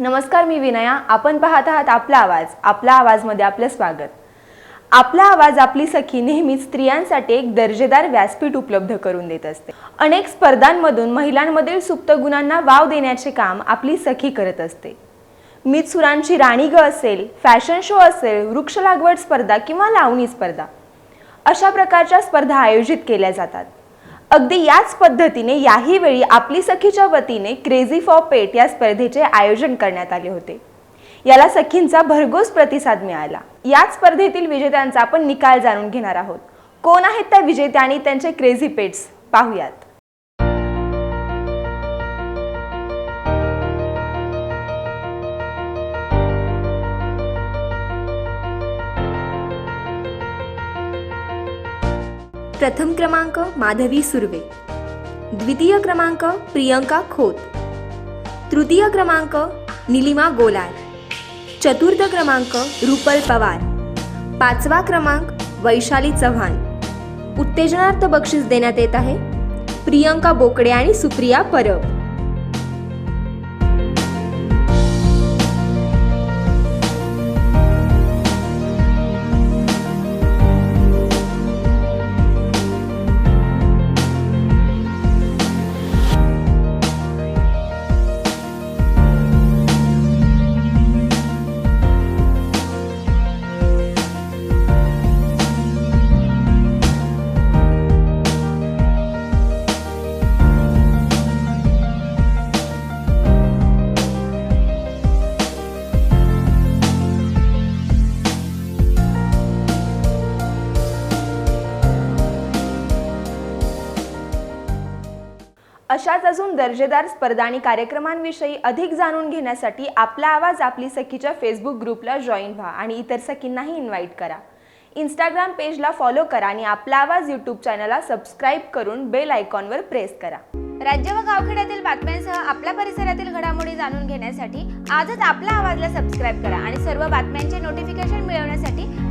नमस्कार, मी विनया. आपण पाहत आहात आपला आवाज. आपला आवाजमध्ये आपलं स्वागत. आपला आवाज आपली सखी नेहमीच स्त्रियांसाठी एक दर्जेदार व्यासपीठ उपलब्ध करून देत असते. अनेक स्पर्धांमधून महिलांमधील सुप्त गुणांना वाव देण्याचे काम आपली सखी करत असते. मीत सुरांची राणी ग असेल, फॅशन शो असेल, वृक्ष लागवड स्पर्धा किंवा लावणी स्पर्धा, अशा प्रकारच्या स्पर्धा आयोजित केल्या जातात. अगदी याच पद्धतीने याही वेळी आपली सखीच्या वतीने क्रेझी फॉर पेट या स्पर्धेचे आयोजन करण्यात आले होते. याला सखींचा भरघोस प्रतिसाद मिळाला. याच स्पर्धेतील विजेत्यांचा आपण निकाल जाणून घेणार आहोत. कोण आहेत त्या विजेत्या आणि त्यांचे क्रेझी पेट्स, पाहूयात. प्रथम क्रमांक माधवी सुर्वे, द्वितीय क्रमांक प्रियंका खोत, तृतीय क्रमांक निलिमा गोलार, चतुर्थ क्रमांक रुपल पवार, पाचवा क्रमांक वैशाली चव्हाण. उत्तेजनार्थ बक्षीस देण्यात येत आहे प्रियंका बोकडे आणि सुप्रिया परब. अशाच अजून दर्जेदार स्पर्धा आणि कार्यक्रमांविषयी अधिक जाणून घेण्यासाठी आपला आवाज आपली सखीच्या फेसबुक ग्रुपला जॉईन व्हा आणि इतर सखींनाही इन्व्हाइट करा. इंस्टाग्राम पेजला फॉलो करा आणि आपला आवाज यूट्यूब चॅनलला सबस्क्राईब करून बेल आयकॉनवर प्रेस करा. राज्य व गावखेड्यातील बातम्यांसह आपल्या परिसरातील घडामोडी जाणून घेण्यासाठी आजच आपल्या आवाजला सबस्क्राईब करा आणि सर्व बातम्यांचे नोटिफिकेशन मिळवण्यासाठी